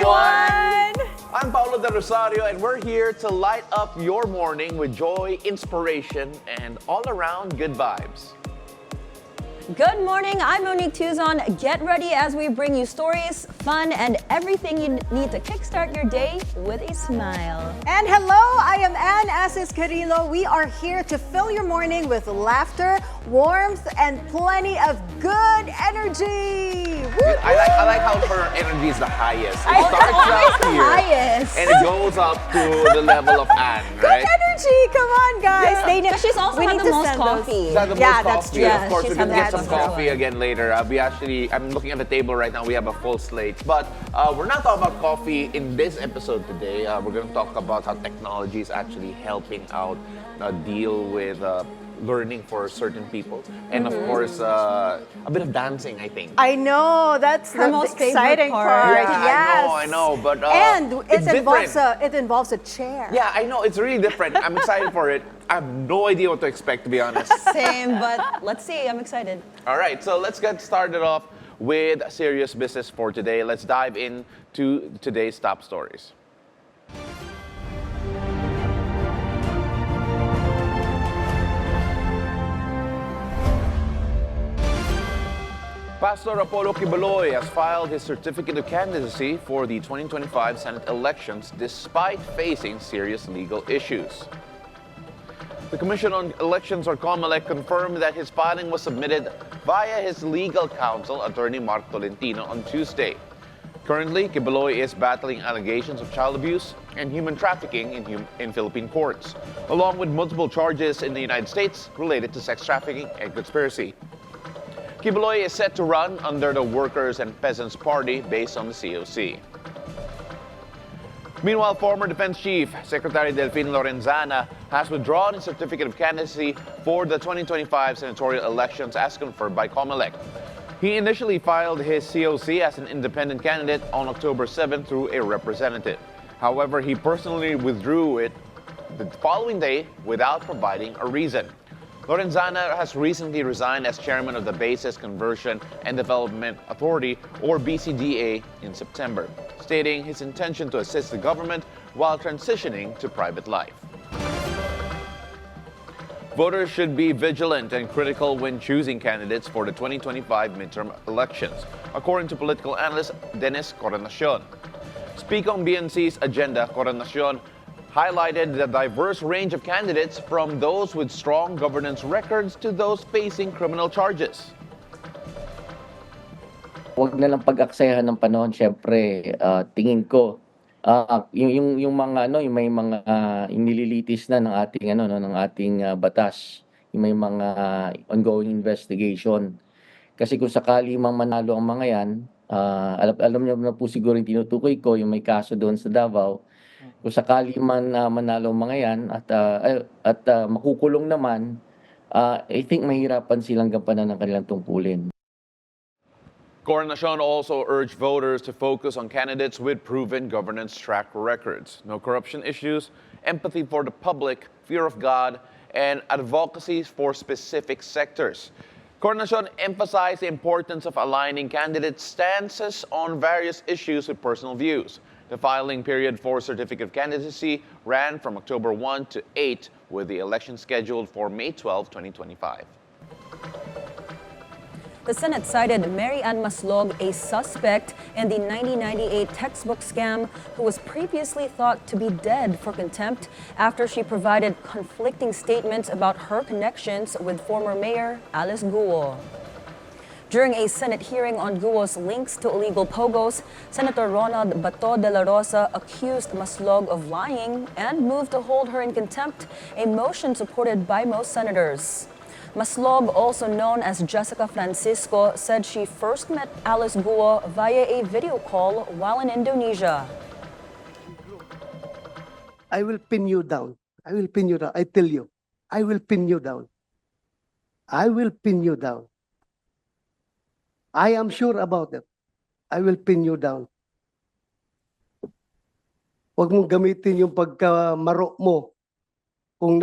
everyone! I'm Paolo del Rosario, and we're here to light up your morning with joy, inspiration, and all-around good vibes. Good morning, I'm Monique Tuzon. Get ready as we bring you stories, fun, and everything you need to kickstart your day with a smile. And hello, I am Asis-Carilo. We are here to fill your morning with laughter, warmth, and plenty of good energy. I like how her energy is the highest. It Always starts the out here, highest. and it goes up to the level of Anne, right? Good energy, come on, guys. But she's also we had need the to most send those. coffee. Is that the Yeah, most that's coffee? true. Of course, She's we're gonna had get some that one. coffee again later. I'm looking at the table right now. We have a full slate, but we're not talking about coffee in this episode today. We're gonna talk about how technology is actually helping out deal with learning for certain people, and of course, a bit of dancing. I think. I know, that's Her the most favorite exciting part. part. Yeah, Yes. I know, but and it's it involves a chair. Yeah, I know. It's really different. I'm excited for it. I have no idea what to expect, to be honest. Same, but let's see. I'm excited. All right, so let's get started off with serious business for today. Let's dive into today's top stories. Pastor Apollo Quiboloy has filed his certificate of candidacy for the 2025 Senate elections despite facing serious legal issues. The Commission on Elections, or COMELEC, confirmed that his filing was submitted via his legal counsel, Attorney Mark Tolentino, on Tuesday. Currently, Quiboloy is battling allegations of child abuse and human trafficking in Philippine courts, along with multiple charges in the United States related to sex trafficking and conspiracy. Quiboloy is set to run under the Workers' and Peasants' Party based on the COC. Meanwhile, former Defense Chief Secretary Delfin Lorenzana has withdrawn his certificate of candidacy for the 2025 senatorial elections as confirmed by COMELEC. He initially filed his COC as an independent candidate on October 7 through a representative. However, he personally withdrew it the following day without providing a reason. Lorenzana has recently resigned as chairman of the Bases Conversion and Development Authority, or BCDA, in September, stating his intention to assist the government while transitioning to private life. Voters should be vigilant and critical when choosing candidates for the 2025 midterm elections, according to political analyst Dennis Coronacion. Speak on BNC's agenda, Coronacion highlighted the diverse range of candidates from those with strong governance records to those facing criminal charges. Huwag na lang pag-aksayahan ng panahon, syempre, tingin ko, yung mga yung may mga inililitis na ng ating ng ating batas, yung may mga ongoing investigation. Kasi kung sakali mang manalo ang mga yan, alam niyo na po siguro yung tinutukoy ko, yung may kaso doon sa Davao. Kung sakali man manalo ang mga yan at makukulong naman, I think mahirapan silang gampanan ng kanilang tungkulin. Coronacion also urged voters to focus on candidates with proven governance track records, no corruption issues, empathy for the public, fear of God, and advocacy for specific sectors. Coronacion emphasized the importance of aligning candidates' stances on various issues with personal views. The filing period for certificate of candidacy ran from October 1 to 8, with the election scheduled for May 12, 2025. The Senate cited Mary Ann Maslog, a suspect in the 1998 textbook scam, who was previously thought to be dead, for contempt after she provided conflicting statements about her connections with former Mayor Alice Guo. During a Senate hearing on Guo's links to illegal pogos, Senator Ronald Bato de la Rosa accused Maslog of lying and moved to hold her in contempt, a motion supported by most senators. Maslog, also known as Jessica Francisco, said she first met Alice Guo via a video call while in Indonesia. I will pin you down. I will pin you down. I tell you, I will pin you down. I will pin you down. I am sure about it. I will pin you down. Huwag mong gamitin yung pagkamaro mo. Kung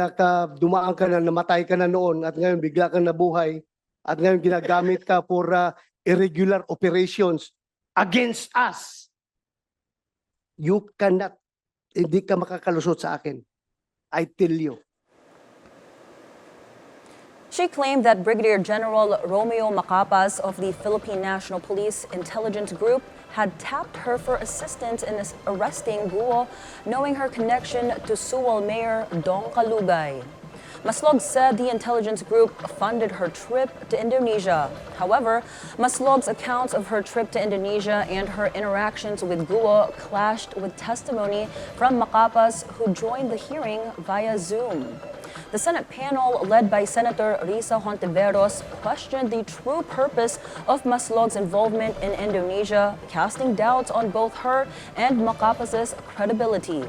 dumaan ka na, namatay ka na noon at ngayon bigla kang nabuhay at ngayon ginagamit ka for irregular operations against us. hindi ka makakalusot sa akin. I tell you. She claimed that Brigadier General Romeo Macapas of the Philippine National Police Intelligence Group had tapped her for assistance in arresting Guo, knowing her connection to Suwal Mayor Dong Kalugay. Maslog said the intelligence group funded her trip to Indonesia. However, Maslog's accounts of her trip to Indonesia and her interactions with Guo clashed with testimony from Macapas, who joined the hearing via Zoom. The Senate panel, led by Senator Risa Hontiveros, questioned the true purpose of Maslog's involvement in Indonesia, casting doubts on both her and Macapas's credibility.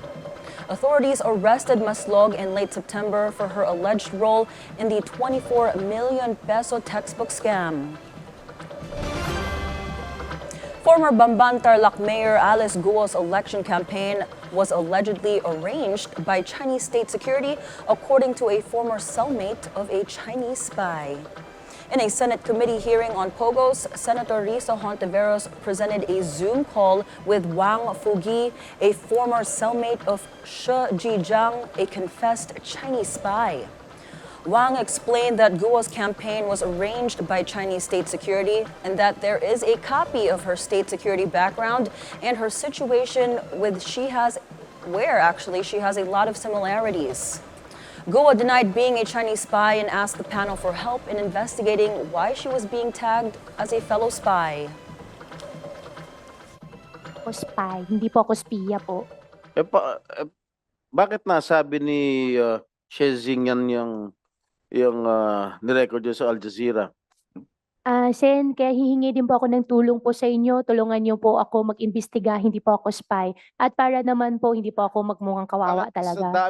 Authorities arrested Maslog in late September for her alleged role in the 24 million peso textbook scam. Former Bamban-Tarlac Mayor Alice Guo's election campaign was allegedly arranged by Chinese state security, according to a former cellmate of a Chinese spy. In a Senate committee hearing on Pogos, Senator Risa Hontiveros presented a Zoom call with Wang Fugi, a former cellmate of Shi Jijiang, a confessed Chinese spy. Wang explained that Guo's campaign was arranged by Chinese state security and that there is a copy of her state security background and her situation she has a lot of similarities. Guo denied being a Chinese spy and asked the panel for help in investigating why she was being tagged as a fellow spy. Ako spy, hindi po ako spiya po. Bakit nasabi ni Shezing yung nirecord niya sa Al Jazeera? Sen, kaya hihingi din po ako ng tulong po sa inyo. Tulungan niyo po ako mag-imbestiga, hindi po ako spy. At para naman po, hindi po ako magmukhang kawawa talaga.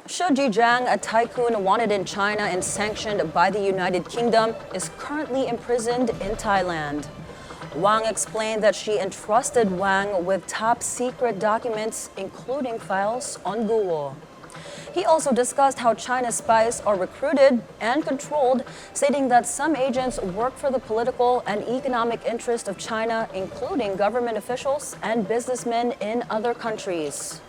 Shi Jijiang, a tycoon wanted in China and sanctioned by the United Kingdom, is currently imprisoned in Thailand. Wang explained that she entrusted Wang with top-secret documents, including files on Guo. He also discussed how China's spies are recruited and controlled, stating that some agents work for the political and economic interest of China, including government officials and businessmen in other countries.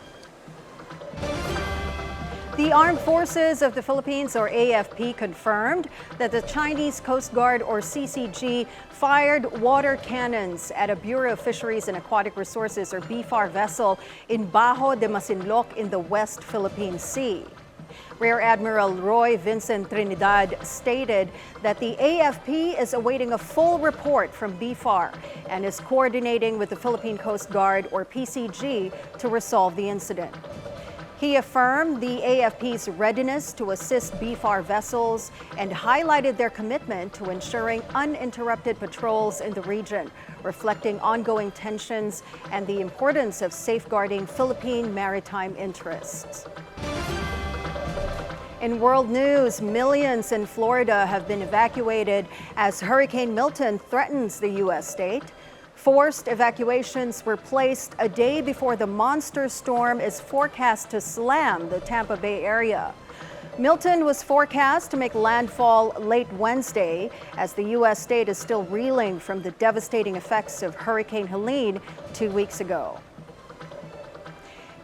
The Armed Forces of the Philippines, or AFP, confirmed that the Chinese Coast Guard, or CCG, fired water cannons at a Bureau of Fisheries and Aquatic Resources, or BFAR, vessel in Bajo de Masinloc in the West Philippine Sea. Rear Admiral Roy Vincent Trinidad stated that the AFP is awaiting a full report from BFAR and is coordinating with the Philippine Coast Guard, or PCG, to resolve the incident. He affirmed the AFP's readiness to assist BFAR vessels and highlighted their commitment to ensuring uninterrupted patrols in the region, reflecting ongoing tensions and the importance of safeguarding Philippine maritime interests. In world news, millions in Florida have been evacuated as Hurricane Milton threatens the U.S. state. Forced evacuations were placed a day before the monster storm is forecast to slam the Tampa Bay area. Milton was forecast to make landfall late Wednesday as the U.S. state is still reeling from the devastating effects of Hurricane Helene 2 weeks ago.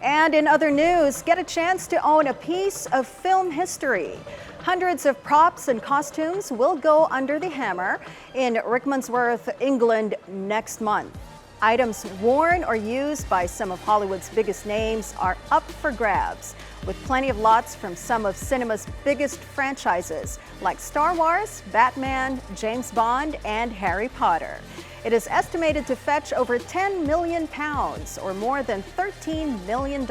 And in other news, get a chance to own a piece of film history. Hundreds of props and costumes will go under the hammer in Rickmansworth, England next month. Items worn or used by some of Hollywood's biggest names are up for grabs, with plenty of lots from some of cinema's biggest franchises like Star Wars, Batman, James Bond, and Harry Potter. It is estimated to fetch over £10 million, or more than $13 million.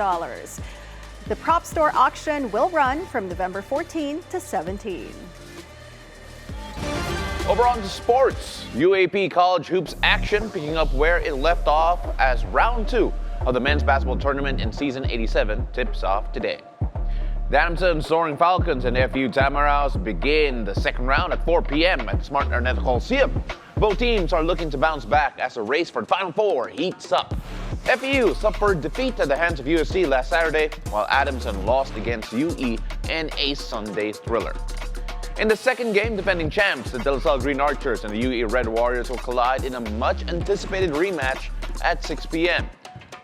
The prop store auction will run from November 14 to 17. Over on to sports. UAP college hoops action picking up where it left off as round 2 of the men's basketball tournament in season 87 tips off today. The Adamson Soaring Falcons and FU Tamaraws begin the second round at 4 p.m. at Smart Arnett Coliseum. Both teams are looking to bounce back as the race for the Final Four heats up. FU suffered defeat at the hands of USC last Saturday, while Adamson lost against UE in a Sunday thriller. In the second game, defending champs, the De La Salle Green Archers and the UE Red Warriors will collide in a much-anticipated rematch at 6 p.m.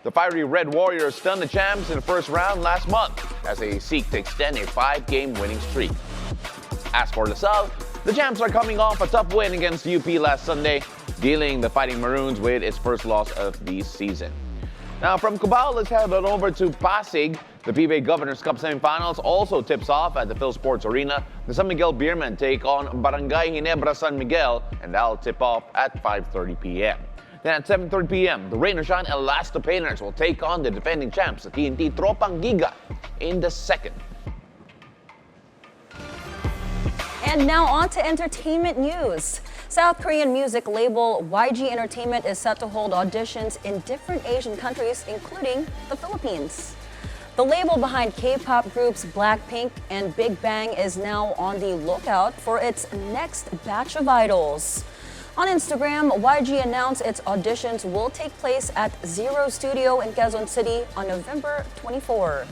The fiery Red Warriors stunned the champs in the first round last month as they seek to extend a 5-game winning streak. As for La Salle, the champs are coming off a tough win against UP last Sunday, dealing the Fighting Maroons with its first loss of the season. Now from Cubao, let's head on over to Pasig. The PBA Governors Cup semifinals also tips off at the Phil Sports Arena. The San Miguel Beermen take on Barangay Ginebra San Miguel, and that'll tip off at 5:30 p.m. Then at 7:30 p.m., the Rain or Shine Elasto Painters will take on the defending champs, the TNT Tropang Giga, in the second. And now on to entertainment news. South Korean music label YG Entertainment is set to hold auditions in different Asian countries, including the Philippines. The label behind K-pop groups Blackpink and Big Bang is now on the lookout for its next batch of idols. On Instagram, YG announced its auditions will take place at Zero Studio in Quezon City on November 24.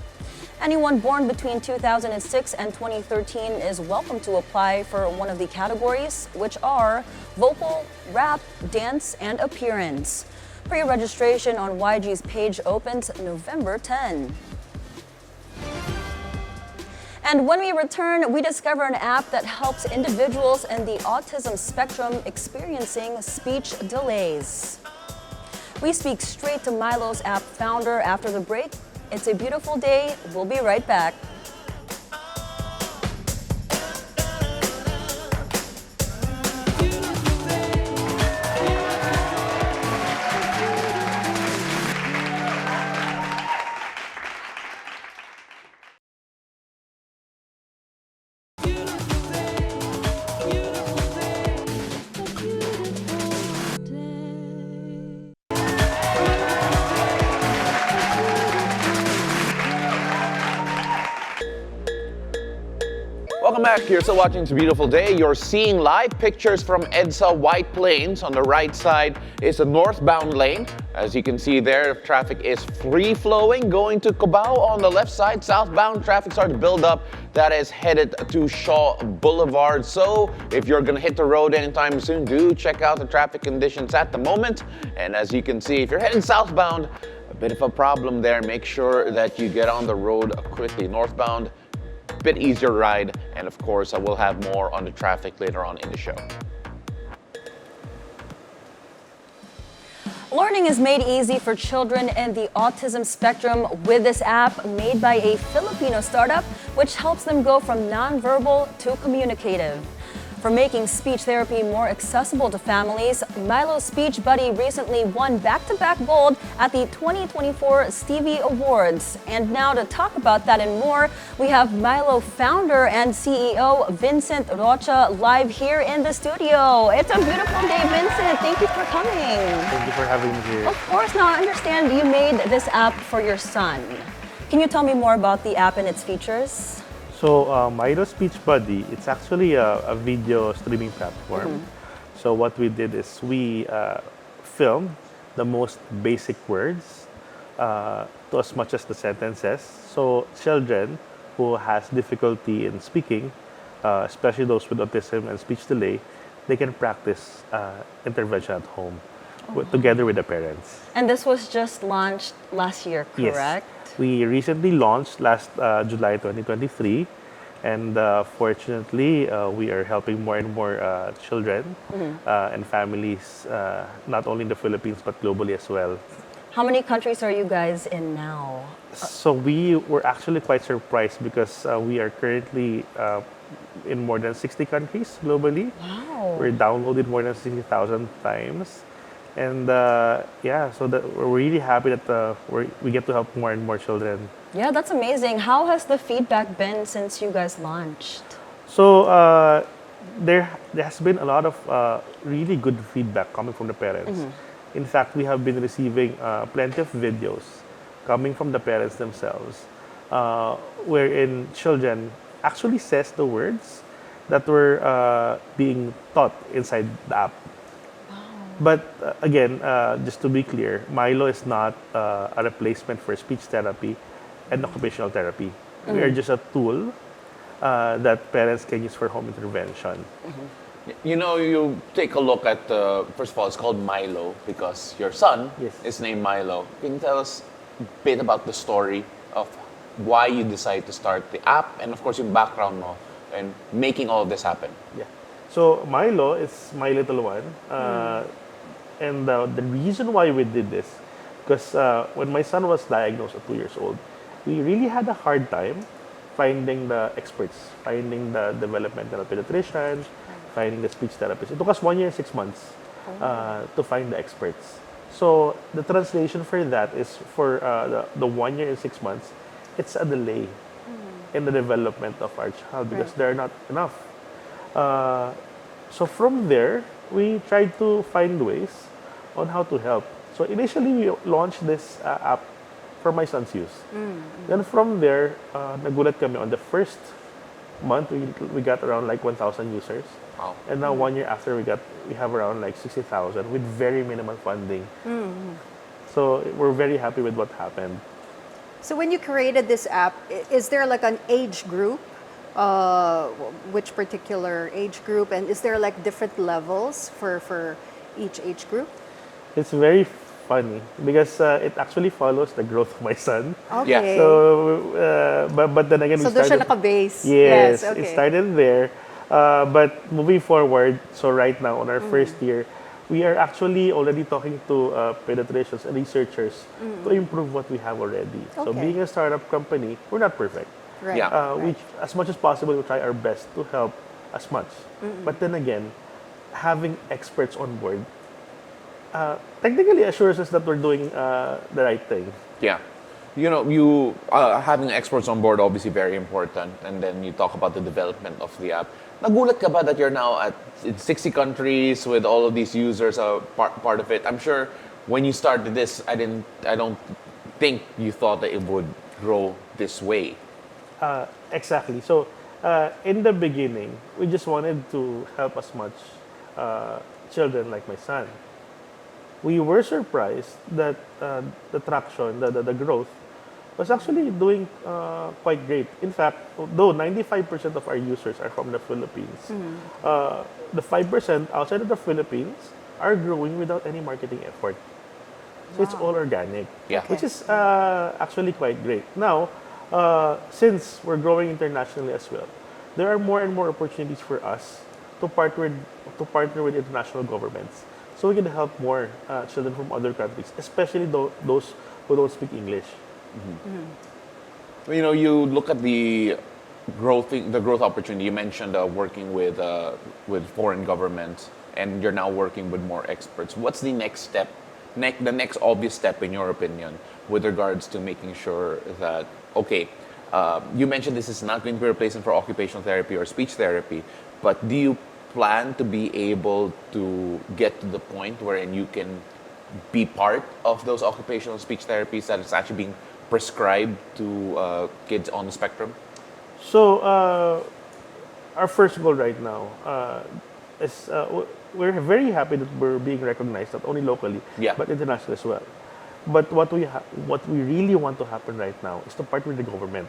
Anyone born between 2006 and 2013 is welcome to apply for one of the categories, which are vocal, rap, dance, and appearance. Pre-registration on YG's page opens November 10. And when we return, we discover an app that helps individuals in the autism spectrum experiencing speech delays. We speak straight to Mylo's app founder after the break. It's a beautiful day. We'll be right back. Welcome back. You're still watching It's a Beautiful Day. You're seeing live pictures from EDSA White Plains. On the right side is the northbound lane. As you can see there, traffic is free-flowing. Going to Cubao on the left side, southbound traffic starting to build up. That is headed to Shaw Boulevard. So if you're going to hit the road anytime soon, do check out the traffic conditions at the moment. And as you can see, if you're heading southbound, a bit of a problem there. Make sure that you get on the road quickly. Northbound, bit easier ride, and of course I will have more on the traffic later on in the show. Learning is made easy for children in the autism spectrum with this app made by a Filipino startup, which helps them go from nonverbal to communicative. For making speech therapy more accessible to families, Mylo Speech Buddy recently won back-to-back gold at the 2024 Stevie Awards. And now to talk about that and more, we have Mylo founder and CEO Vincent Rocha live here in the studio. It's a beautiful day, Vincent. Thank you for coming. Thank you for having me here. Of course. Now, I understand you made this app for your son. Can you tell me more about the app and its features? So, Mylo Speech Buddy, it's actually a video streaming platform. So what we did is we filmed the most basic words to as much as the sentences. So children who has difficulty in speaking, especially those with autism and speech delay, they can practice intervention at home together with the parents. And this was just launched last year, correct? Yes. We recently launched last July 2023, and fortunately, we are helping more and more children and families, not only in the Philippines but globally as well. How many countries are you guys in now? So we were actually quite surprised because we are currently in more than 60 countries globally. Wow. We're downloaded more than 60,000 times. And yeah, so we're really happy that we get to help more and more children. Yeah, that's amazing. How has the feedback been since you guys launched? So there has been a lot of really good feedback coming from the parents. In fact, we have been receiving plenty of videos coming from the parents themselves, wherein children actually says the words that were being taught inside the app. But again, just to be clear, Mylo is not a replacement for speech therapy and occupational therapy. We are just a tool that parents can use for home intervention. You know, you take a look at, first of all, it's called Mylo because your son Yes. is named Mylo. Can you tell us a bit about the story of why you decided to start the app and, of course, your background mo and making all of this happen? Yeah. So Mylo is my little one. And the reason why we did this, because when my son was diagnosed at 2 years old, we really had a hard time finding the experts, finding the developmental pediatrician, finding the speech therapist. It took us 1 year and 6 months to find the experts. So the translation for that is for the 1 year and 6 months, it's a delay in the development of our child because there are not enough. So from there, we tried to find ways on how to help. So initially, we launched this app for my son's use. Then from there, nagulat kami on the first month, we got around like 1,000 users. Wow. And now 1 year after, we have around like 60,000 with very minimal funding. So we're very happy with what happened. So when you created this app, is there like an age group? Which particular age group? And is there like different levels for each age group? It's very funny because it actually follows the growth of my son. Okay. So, but then again, So we doon siya started. naka-base? Yes, okay. it started there. But moving forward, so right now on our first year, we are actually already talking to pediatricians and researchers to improve what we have already. So Okay. being a startup company, we're not perfect. Right. Yeah. We, as much as possible, we try our best to help as much. But then again, having experts on board technically assures us that we're doing the right thing. Yeah. You know, you having experts on board obviously very important, and then you talk about the development of the app. Nagulat ka ba that you're now in 60 countries with all of these users part of it? I'm sure when you started this, I don't think you thought that it would grow this way. Exactly. So in the beginning, we just wanted to help as much children like my son. We were surprised that the traction, the growth, was actually doing quite great. In fact, though 95% of our users are from the Philippines, the 5% outside of the Philippines are growing without any marketing effort. So it's all organic, Yeah. which is actually quite great. Now, since we're growing internationally as well, there are more and more opportunities for us to partner with international governments, so we can help more children from other countries, especially those who don't speak English. You know, you look at the growth opportunity. You mentioned working with foreign governments, and you're now working with more experts. What's the next step? The next obvious step, in your opinion, with regards to making sure that you mentioned this is not going to be a replacement for occupational therapy or speech therapy, but do you plan to be able to get to the point wherein you can be part of those occupational speech therapies that is actually being prescribed to kids on the spectrum? So our first goal right now is we're very happy that we're being recognized not only locally but internationally as well. But what we really want to happen right now is to partner with the government.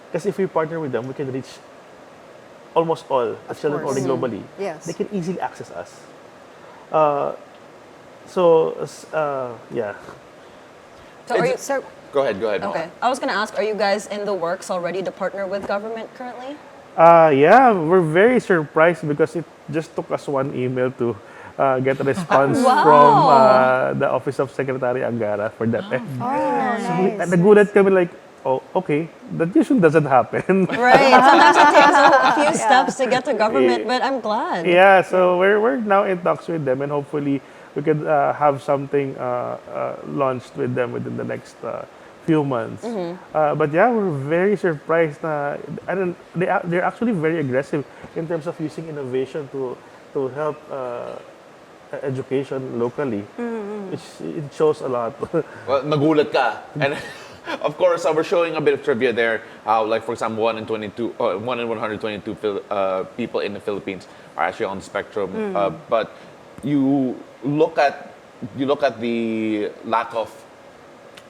Because if we partner with them, we can reach almost all the children course. already globally. Yes. They can easily access us. Yeah. So are you, Go ahead. okay. I was going to ask, are you guys in the works already to partner with government currently? Yeah, we're very surprised because it just took us one email to get a response from the Office of Secretary Angara for that. Nice. Nagulat kami like, oh, okay, that usually doesn't happen. Right. Sometimes it takes a few steps to get to government, but I'm glad. Yeah, so we're now in talks with them, and hopefully we could have something launched with them within the next few months. But yeah, we're very surprised. And they're actually very aggressive in terms of using innovation to help education locally, which it shows a lot. Well, nagulat ka. And of course, we're showing a bit of trivia there. Like, for example, 1 in 122 people in the Philippines are actually on the spectrum. But you look at the lack of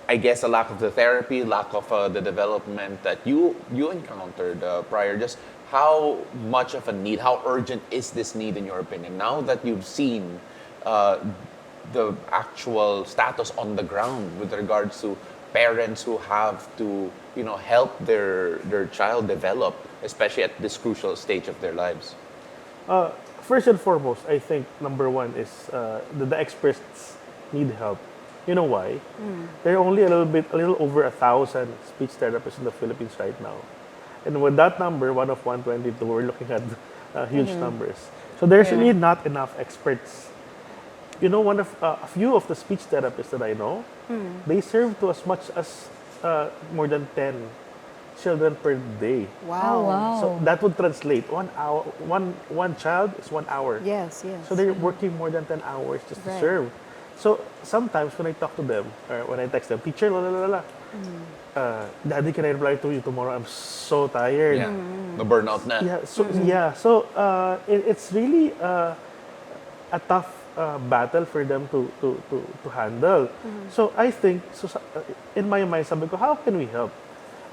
I guess a lack of the therapy, lack of the development that you encountered prior. Just how much of a need, how urgent is this need in your opinion? Now that you've seen the actual status on the ground with regards to parents who have to, help their child develop, especially at this crucial stage of their lives. First and foremost, I think number one is the experts need help. You know why? There are only a little over 1,000 speech therapists in the Philippines right now. And with that number, one of 122, we're looking at huge numbers. So there's really not enough experts. A few of the speech therapists that I know, they serve to as much as more than 10 children per day. Wow. Wow. So that would translate 1 hour. One child is 1 hour. Yes. So they're working more than 10 hours just to Right. serve. So sometimes when I talk to them, or when I text them, teacher, Daddy, can I reply to you tomorrow? I'm so tired. Yeah, the burnout na. So it's really a tough battle for them to handle. So I think, in my mind, sabi ko, how can we help?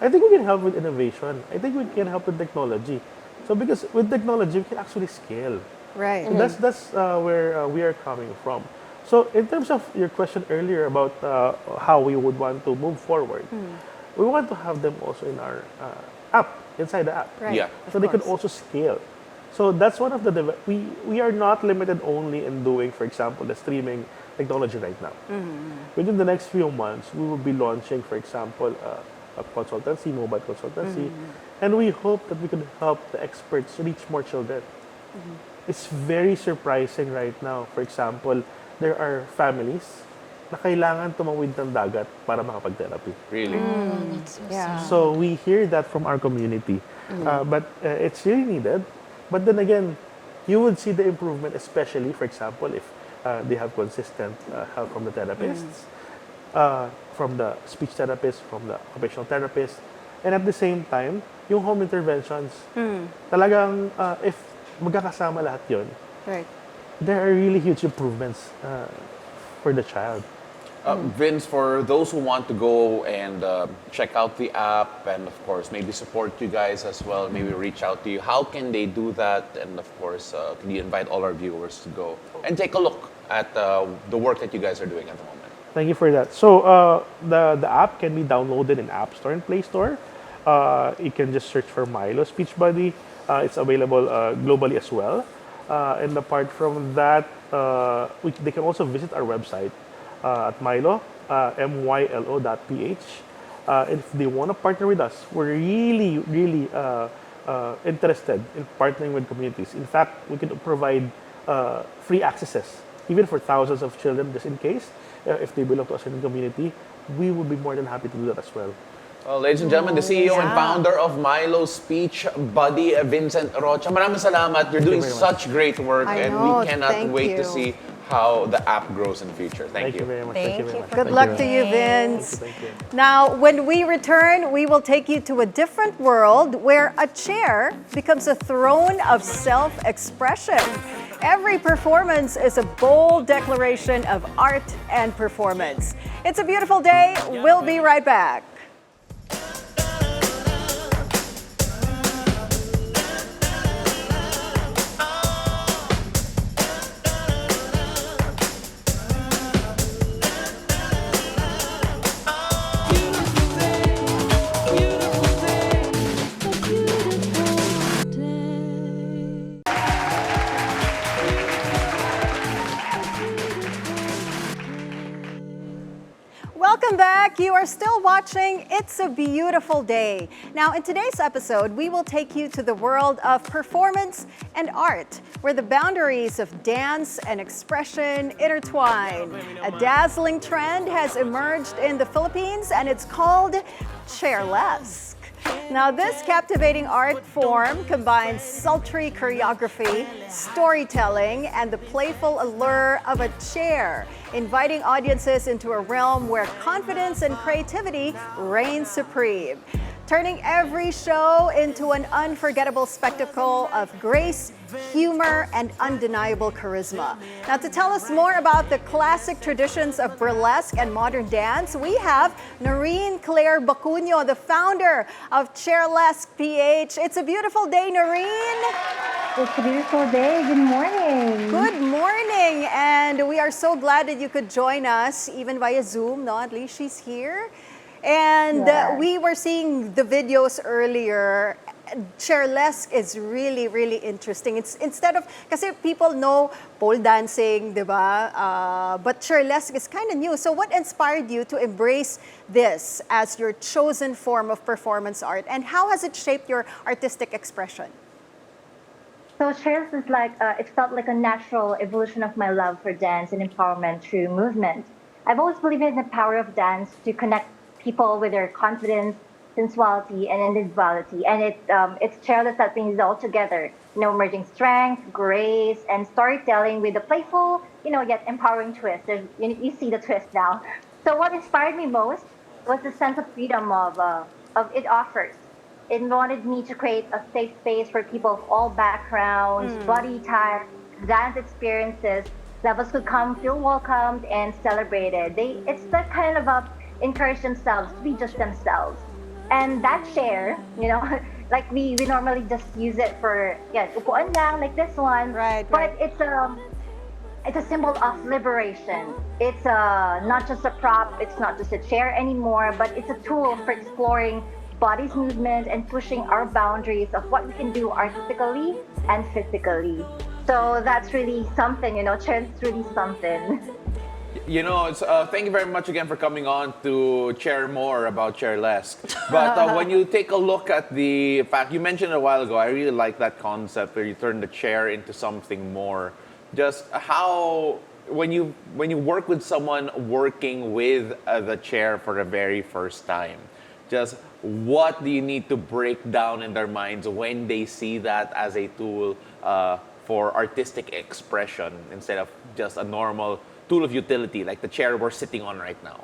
I think we can help with innovation. I think we can help with technology. So because with technology, we can actually scale. Right. So that's where we are coming from. So in terms of your question earlier about how we would want to move forward, we want to have them also in our app, inside the app. Right. Yeah. So they can also scale. So that's one of the we are not limited only in doing, for example, the streaming technology right now. Within the next few months, we will be launching, for example, a consultancy, mobile consultancy, and we hope that we can help the experts reach more children. It's very surprising right now. For example, there are families na kailangan tumawid ng dagat para makapag-therapy. Really? Yeah. So we hear that from our community, but it's really needed. But then again, you would see the improvement, especially, for example, if they have consistent help from the therapists, from the speech therapist, from the occupational therapist, and at the same time, yung home interventions, talagang if magkakasama lahat yun, Right. there are really huge improvements for the child. Vince, for those who want to go and check out the app and, of course, maybe support you guys as well, maybe reach out to you, how can they do that? And, of course, can you invite all our viewers to go and take a look at the work that you guys are doing at the moment? Thank you for that. So the app can be downloaded in App Store and Play Store. You can just search for Mylo Speech Buddy. It's available globally as well. And apart from that, they can also visit our website at Mylo, mylo.ph. And if they want to partner with us, we're really interested in partnering with communities. In fact, we can provide free accesses, even for thousands of children, just in case, if they belong to a certain community. We would be more than happy to do that as well. Well, ladies and gentlemen, the CEO and founder of Mylo Speech Buddy, Vincent Rocha. Maraming salamat. You're doing very much. such great work, I and know, we cannot thank wait to you. see how the app grows in the future. Thank you. very much. Thank Thank you very you much. for Good Thank luck you. to you, Vince. Thank you. Now, when we return, we will take you to a different world where a chair becomes a throne of self-expression. Every performance is a bold declaration of art and performance. It's a beautiful day. We'll be right back. Welcome back. You are still watching It's a Beautiful Day. Now, in today's episode, we will take you to the world of performance and art, where the boundaries of dance and expression intertwine. A dazzling trend has emerged in the Philippines, and it's called Chairlesque. Now, this captivating art form combines sultry choreography, storytelling, and the playful allure of a chair, inviting audiences into a realm where confidence and creativity reign supreme. turning every show into an unforgettable spectacle of grace, humor, and undeniable charisma. Now, to tell us more about the classic traditions of burlesque and modern dance, we have Noreen Claire Bacuño, the founder of Chairlesque PH. It's a beautiful day, Noreen. It's a beautiful day. Good morning. Good morning. And we are so glad that you could join us, even via Zoom. No, at least she's here. And we were seeing the videos earlier. Chairlesque is really, really interesting. It's instead of, kasi people know pole dancing, di ba? But Chairlesque is kind of new. So what inspired you to embrace this as your chosen form of performance art? And how has it shaped your artistic expression? So Chairlesque is like, it felt like a natural evolution of my love for dance and empowerment through movement. I've always believed in the power of dance to connect people with their confidence, sensuality, and individuality. And it's Chairlesque that brings it all together, merging strength, grace, and storytelling with a playful, yet empowering twist. You see the twist now. So what inspired me most was the sense of freedom of it offers. It wanted me to create a safe space for people of all backgrounds, body types, dance experiences. Levels could come, feel welcomed, and celebrated. It's that kind of encourage themselves to be just themselves. And that chair, like we normally just use it for, upuan lang, like this one. Right. But it's a symbol of liberation. It's not just a prop, it's not just a chair anymore, but it's a tool for exploring body's movement and pushing our boundaries of what we can do artistically and physically. So that's really something, chair is really something. Thank you very much again for coming on to share more about Chairlesque. But when you take a look at the fact, you mentioned a while ago, I really like that concept where you turn the chair into something more. Just how, when you work with someone working with the chair for the very first time, just what do you need to break down in their minds when they see that as a tool for artistic expression instead of just a normal tool of utility like the chair we're sitting on right now?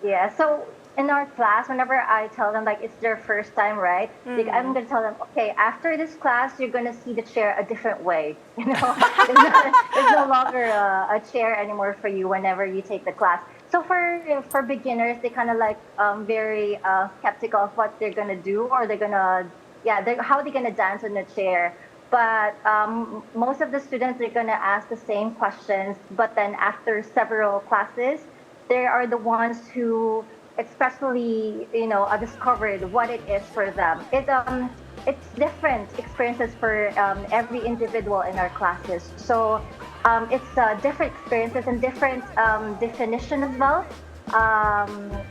Yeah, so in our class, whenever I tell them like it's their first time, right? Like, I'm gonna tell them, okay, after this class, you're gonna see the chair a different way. There's no longer a chair anymore for you whenever you take the class. So for beginners, they kind of like very skeptical of what they're gonna do, or how they're gonna dance in the chair. But most of the students are gonna ask the same questions. But then after several classes, they are the ones who expressly, discovered what it is for them. It's different experiences for every individual in our classes. So it's different experiences and different definition as well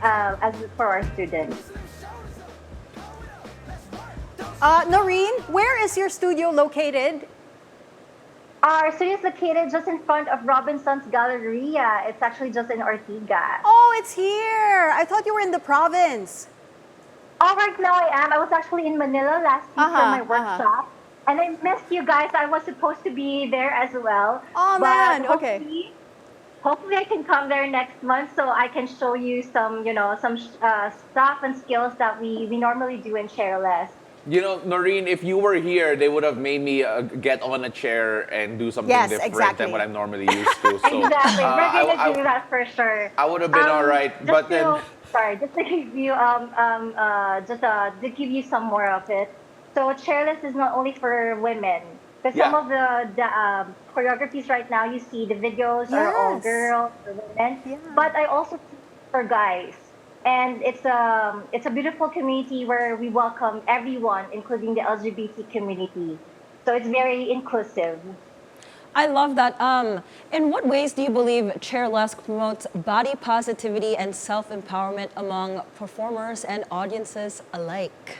as for our students. Noreen, where is your studio located? Our studio is located just in front of Robinson's Galleria. It's actually just in Ortigas. Oh, it's here. I thought you were in the province. Oh, right now I am. I was actually in Manila last week for my workshop. And I missed you guys. I was supposed to be there as well. Oh, man. Okay. Hopefully I can come there next month so I can show you some, some stuff and skills that we normally do in Chairlesque. Noreen, if you were here, they would have made me get on a chair and do something different than what I'm normally used to. So, exactly. We're going to do that for sure. I would have been all right. But then... Sorry, just to give you, to give you some more of it. So Chairlesque is not only for women. Because some of the choreographies right now, you see the videos are all girls or women. Yeah. But I also teach for guys. And it's a beautiful community where we welcome everyone, including the LGBT community. So it's very inclusive. I love that. In what ways do you believe Chairlesque promotes body positivity and self-empowerment among performers and audiences alike?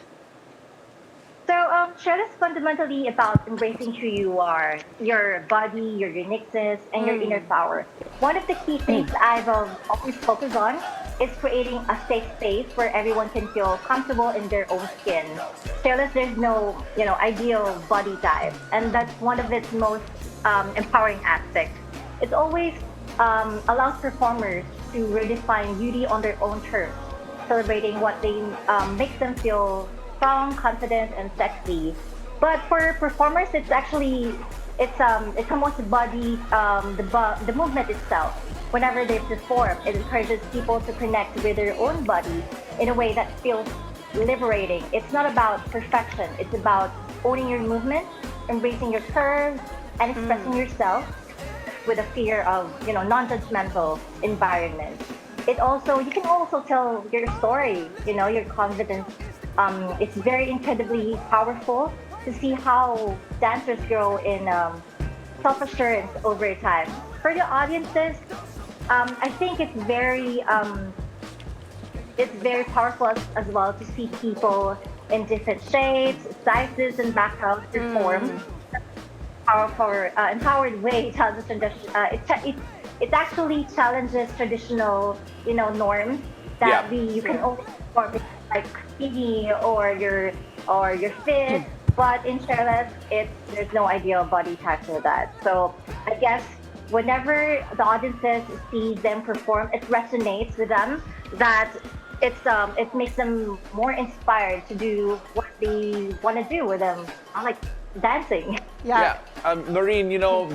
So Chairlesque is fundamentally about embracing who you are, your body, your uniqueness, and your inner power. One of the key things I've always focused on is creating a safe space where everyone can feel comfortable in their own skin. Chairlesque, there's no, ideal body type, and that's one of its most empowering aspects. It always allows performers to redefine beauty on their own terms. celebrating what they makes them feel strong, confident, and sexy. But for performers, it's actually it's almost the body, the movement itself. Whenever they perform, it encourages people to connect with their own body in a way that feels liberating. It's not about perfection. It's about owning your movement, embracing your curves, and expressing yourself with a fear of, non-judgmental environment. You can also tell your story, your confidence. It's very incredibly powerful to see how dancers grow in self-assurance over time. For the audiences, I think it's very powerful as well to see people in different shapes, sizes, and backgrounds perform. Powerful, empowered way challenges it actually challenges traditional, norms that you can only perform like skinny or you're fit. But in Chairlesque, there's no ideal body type for that. So I guess whenever the audiences see them perform, it resonates with them that it makes them more inspired to do what they want to do with them, like dancing. Yeah. Noreen,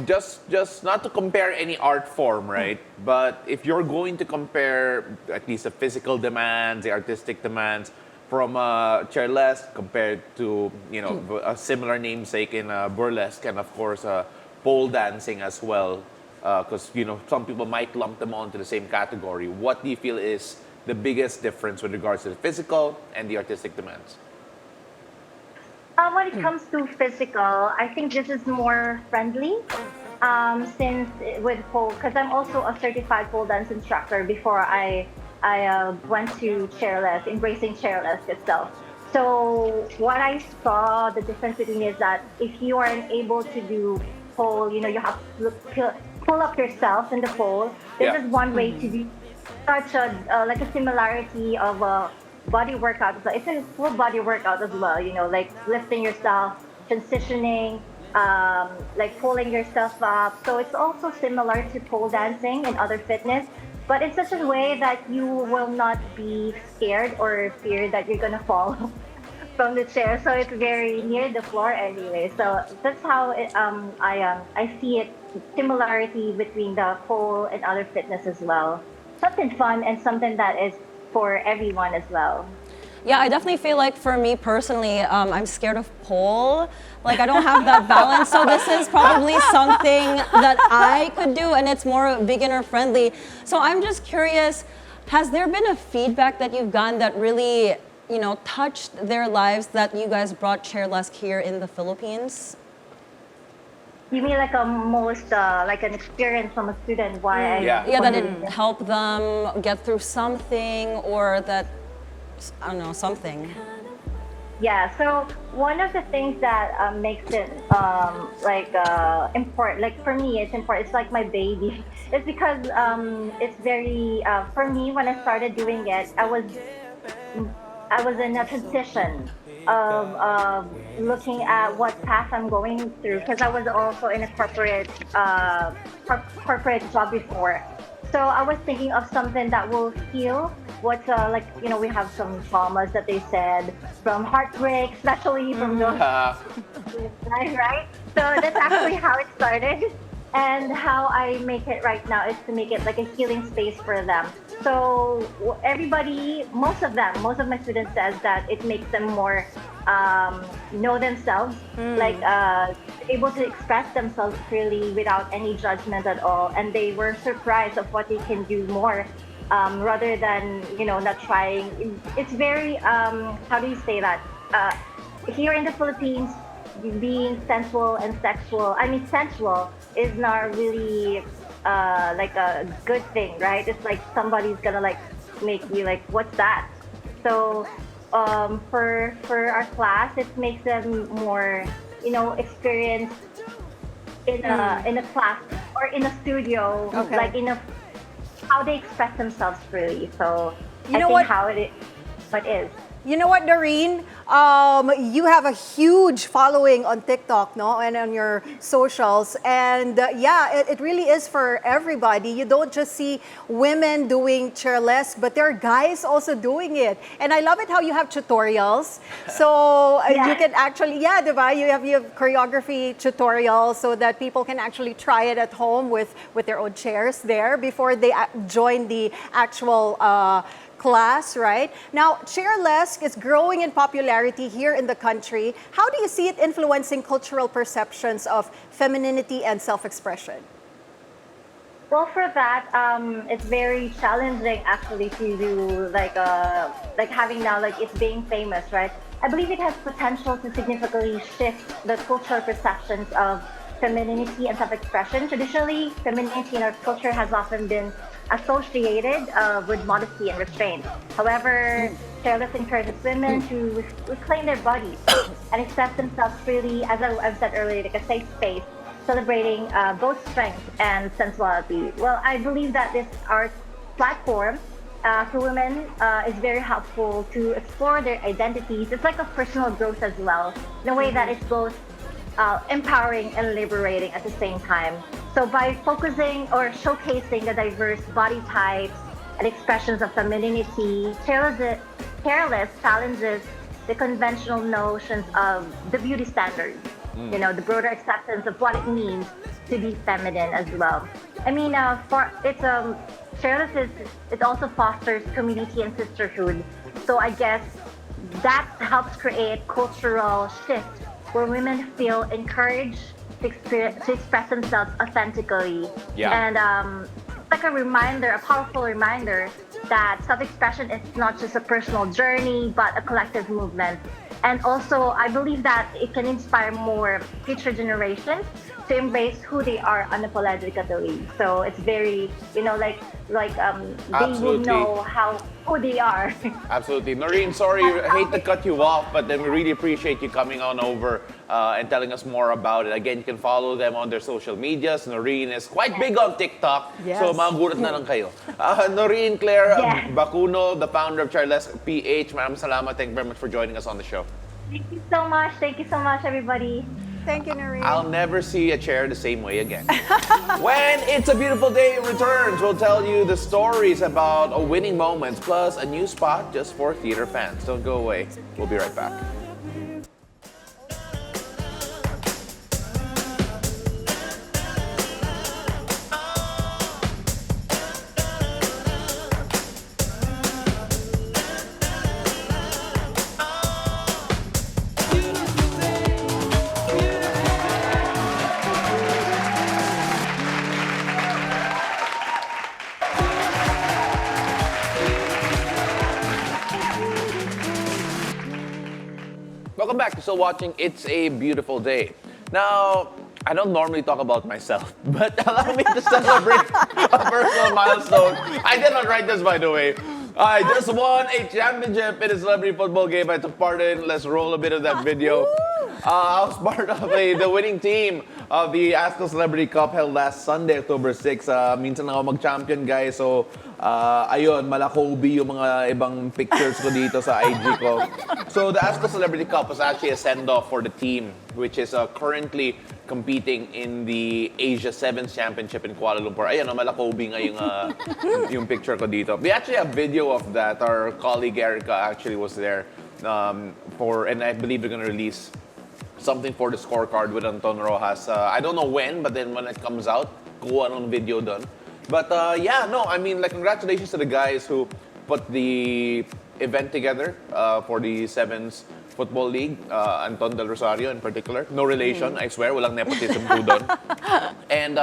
just not to compare any art form, right? But if you're going to compare at least the physical demands, the artistic demands from Chairlesque compared to, a similar namesake in burlesque and of course pole dancing as well, because, some people might lump them onto the same category. What do you feel is the biggest difference with regards to the physical and the artistic demands? When it comes to physical, I think this is more friendly. Since with pole, because I'm also a certified pole dance instructor before I went to Chairlesque, embracing Chairlesque itself. So what I saw the difference between is that if you aren't able to do pole, you have to pull up yourself in the pole. This is one way to do such like a similarity of a body workout. It's a full body workout as well, like lifting yourself, transitioning, like pulling yourself up. So it's also similar to pole dancing and other fitness, but in such a way that you will not be scared or fear that you're gonna fall from the chair. So it's very near the floor anyway. So that's how I see it, similarity between the pole and other fitness as well. Something fun and something that is for everyone as well. Yeah, I definitely feel like for me personally, I'm scared of pole. Like I don't have that balance. So this is probably something that I could do and it's more beginner friendly. So I'm just curious, has there been a feedback that you've gotten that really, touched their lives that you guys brought Chairlesque here in the Philippines? You mean like like an experience from a student? That it helped them get through something or that, I don't know, something. Yeah, so one of the things that makes it important, like for me, it's important. It's like my baby. It's because it's very, for me, when I started doing it, I was in a transition of looking at what path I'm going through, because I was also in a corporate job before. So I was thinking of something that will heal what, we have some traumas that they said from heartbreak, especially from those, right? So that's actually how it started. And how I make it right now is to make it like a healing space for them. So everybody, most of my students says that it makes them more know themselves, like able to express themselves freely without any judgment at all. And they were surprised of what they can do more, rather than, not trying. It's very, how do you say that? Here in the Philippines, being sensual and sexual, sensual is not really like a good thing, right? It's like somebody's gonna like make you like, what's that? So for our class, it makes them more, experience in a class or in a studio, like how they express themselves freely. So I think how it is. You know what, Noreen? You have a huge following on TikTok, no, and on your socials, and it really is for everybody. You don't just see women doing chairlesque, but there are guys also doing it, and I love it how you have tutorials. So you can actually, diba? You have choreography tutorials so that people can actually try it at home with their own chairs there before they join the actual class, right? Now, chairlesque is growing in popularity here in the country. How do you see it influencing cultural perceptions of femininity and self-expression? Well, for that, it's very challenging actually to do like having now like it's being famous, right? I believe it has potential to significantly shift the cultural perceptions of femininity and self-expression. Traditionally, femininity in our culture has often been associated with modesty and restraint. However, chairlesque encourages women to reclaim their bodies and express themselves freely, as I've said earlier, like a safe space, celebrating both strength and sensuality. Well, I believe that this art platform for women is very helpful to explore their identities. It's like a personal growth as well, in a way that it's both empowering and liberating at the same time. So by focusing or showcasing the diverse body types and expressions of femininity, chairlesque challenges the conventional notions of the beauty standards, you know, the broader acceptance of what it means to be feminine as well. I mean, chairlesque it also fosters community and sisterhood. So I guess that helps create cultural shift where women feel encouraged to express themselves authentically. Yeah. And it's like a reminder, a powerful reminder that self-expression is not just a personal journey, but a collective movement. And also, I believe that it can inspire more future generations to embrace who they are unapologetically. So it's very, you know, they will know who they are. Absolutely. Noreen, sorry, I hate to cut you off, but then we really appreciate you coming on over and telling us more about it. Again, you can follow them on their social medias. Noreen is quite big on TikTok, so magulat na lang kayo. Noreen Claire Bacuño, the founder of Chairlesque PH. Maraming salamat. Thank you very much for joining us on the show. Thank you so much. Thank you so much, everybody. Thank you, Noreen. I'll never see a chair the same way again. When It's a Beautiful Day returns, we'll tell you the stories about winning moments, plus a new spot just for theater fans. Don't go away. We'll be right back. Welcome back. You're still watching It's a Beautiful Day. Now, I don't normally talk about myself, but allow me to celebrate a personal milestone. I did not write this, by the way. I just won a championship in a celebrity football game I took part in. Let's roll a bit of that video. I was part of the winning team of the ASCO Celebrity Cup held last Sunday, October 6. Minsan na ako mag-champion, guys. So, ayun, malakobi yung mga ibang pictures ko dito sa IG ko. So, the ASCO Celebrity Cup was actually a send-off for the team, which is currently competing in the Asia Sevens Championship in Kuala Lumpur. Ayan, malakobi nga yung picture ko dito. We actually have video of that. Our colleague Erica actually was there and I believe we're going to release something for the scorecard with Anton Rojas. I don't know when, but then when it comes out, kuha ng video done. But congratulations to the guys who put the event together for the Sevens Football League. Anton del Rosario in particular. No relation, I swear, walang nepotism po doon. And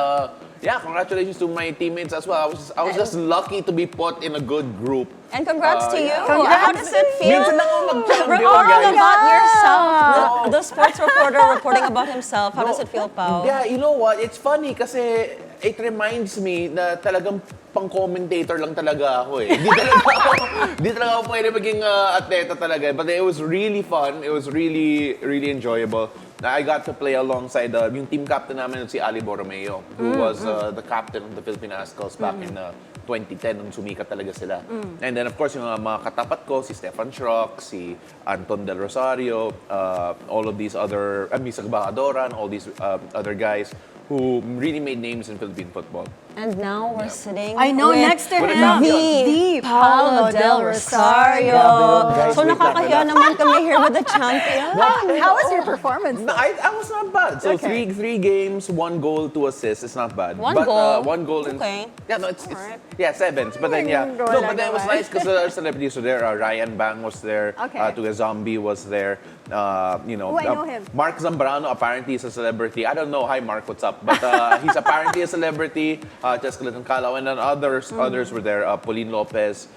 congratulations to my teammates as well. I was just lucky to be put in a good group. And congrats to you. Congrats. How does it feel? Minsan ako mag-champion, Reporting guys. about yourself. The sports reporter reporting about himself. How does it feel, Pao? Yeah, you know what? It's funny kasi it reminds me na talagang pang-commentator lang talaga ako eh. Di talaga ako pwede maging atleta talaga. But it was really fun. It was really, really enjoyable. I got to play alongside yung team captain namin si Ali Borromeo, who was the captain of the Philippine Ascals back in 2010 nung sumikat talaga sila. And then of course yung mga katapat ko, si Stefan Schrock, si Anton del Rosario, all of these other, Misa Bahadoran, all these other guys who really made names in Philippine football. And now we're sitting I know, with next to With a him, champion. the Paolo del Rosario. Guys, So wait lang, nakakahiya naman kami here with the champion. How was your performance? No, I was not bad. So Okay. three games, 1 goal, 2 assists. It's not bad. One but, goal? One goal. Okay. Yeah, no, it's Alright. yeah, 7s. But then yeah, Goal no, lang but then it was naman. nice because the celebrities were there. Ryan Bang was there. Okay. Tuga Zombie was there. You know, Oh, I know him. Mark Zambrano apparently is a celebrity. I don't know. Hi, Mark. What's up? But he's apparently a celebrity. Jessica Calao, and then others were there. Pauline Lopez.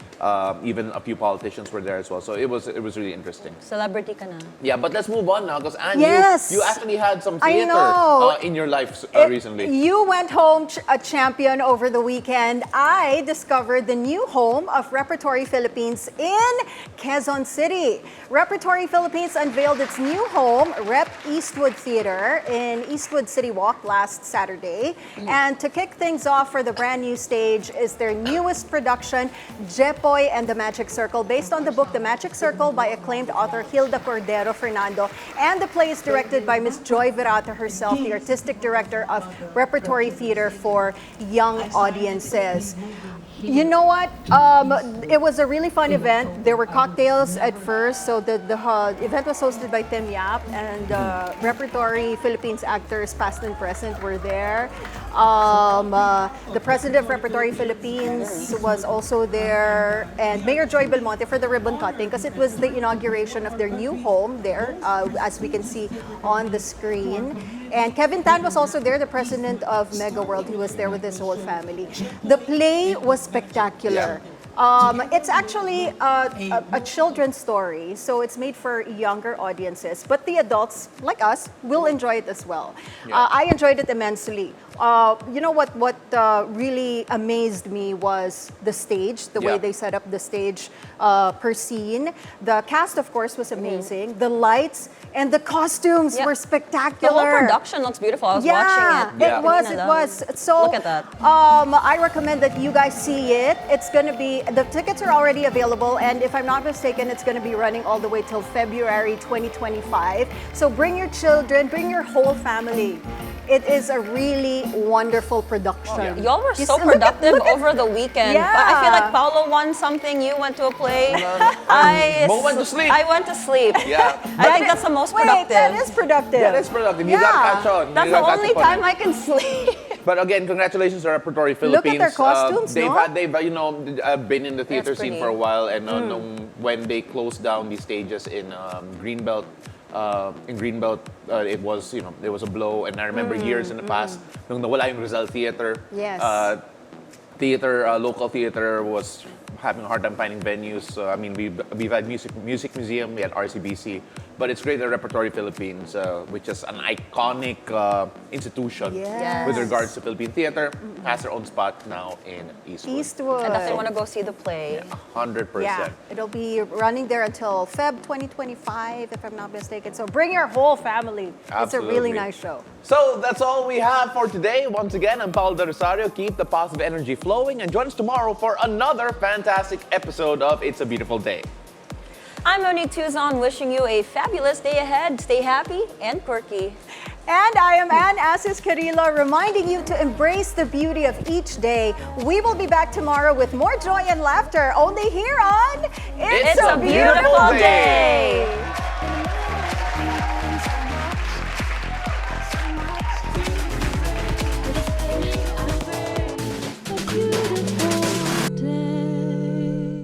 Even a few politicians were there as well. So it was really interesting. Celebrity ka na. Yeah, but let's move on now because Anne, Yes. you actually had some I theater know. in your life recently. You went home a champion over the weekend. I discovered the new home of Repertory Philippines in Quezon City. Repertory Philippines unveiled its new home, Rep Eastwood Theater, in Eastwood City Walk last Saturday. And to kick things off for the brand new stage is their newest production, Jepoy and the Magic Circle, based on the book The Magic Circle by acclaimed author Hilda Cordero Fernando. And the play is directed by Ms. Joy Virata herself, the artistic director of Repertory Theater for young audiences. You know what? It was a really fun event. There were cocktails at first. So the event was hosted by Tim Yap, and Repertory Philippines actors, past and present, were there. The president of Repertory Philippines was also there, and Mayor Joy Belmonte for the ribbon cutting, because it was the inauguration of their new home there, as we can see on the screen. And Kevin Tan was also there, the president of Mega World. He was there with his whole family. The play was spectacular. It's actually a children's story, so it's made for younger audiences. But the adults, like us, will enjoy it as well. I enjoyed it immensely. You know what really amazed me was the stage, the way they set up the stage per scene. The cast, of course, was amazing. The lights and the costumes were spectacular. The whole production looks beautiful. I was watching it. It was. So look at that. I recommend that you guys see it. It's going to be, the tickets are already available, and if I'm not mistaken, it's going to be running all the way till February 2025. So bring your children, bring your whole family. It is a really wonderful production. Y'all were so Look productive at- over the weekend. Yeah. But I feel like Paolo won something. You went to a play. Mo went to sleep. I went to sleep. Yeah. I think that's the most Wait, productive. that is productive. Yeah, that's productive. You gotta catch on. That's You the gotta catch only up on time it. I can sleep. But again, congratulations to Repertory Philippines. Look at their costumes, they've no? they've been in the theater scene pretty. for a while, and when they closed down these stages in Greenbelt. It was a blow, and I remember years in the past nung nawala yung Rizal Theater. Yes. Local theater was having a hard time finding venues. I mean, we've had music museum, we had RCBC, but it's great that Repertory Philippines, which is an iconic institution Yes. with regards to Philippine theater, has their own spot now in Eastwood. Eastwood. I definitely want to go see the play. 100%. Yeah, it'll be running there until Feb 2025, if I'm not mistaken. So bring your whole family. It's a really Absolutely. nice show. So that's all we have for today. Once again, I'm Paolo del Rosario. Keep the positive energy flowing, and join us tomorrow for another fantastic episode of It's a Beautiful Day. I'm Monique Tuzon, wishing you a fabulous day ahead. Stay happy and quirky. And I am Asis-Carilo, reminding you to embrace the beauty of each day. We will be back tomorrow with more joy and laughter, only here on It's a Beautiful Day.